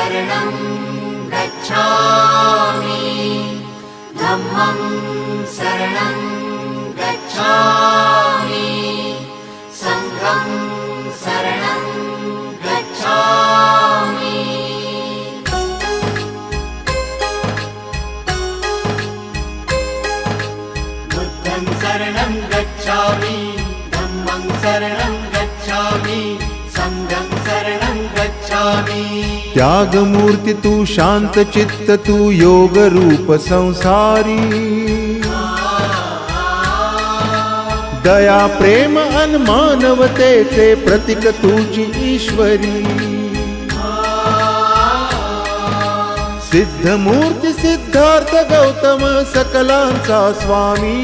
शरणं गच्छामि धम्मं शरणं गच्छामि संघं शरणं गच्छामि बुद्धं शरणं गच्छामि धम्मं शरणं गच्छामि संघं शरणं गच्छामि। त्यागमूर्ती तू शांत चित्त तू योग रूप संसारी दया प्रेम अन मानवतेचे प्रतीक तुझी ईश्वरी सिद्धमूर्ती सिद्धार्थ गौतम सकलांचा स्वामी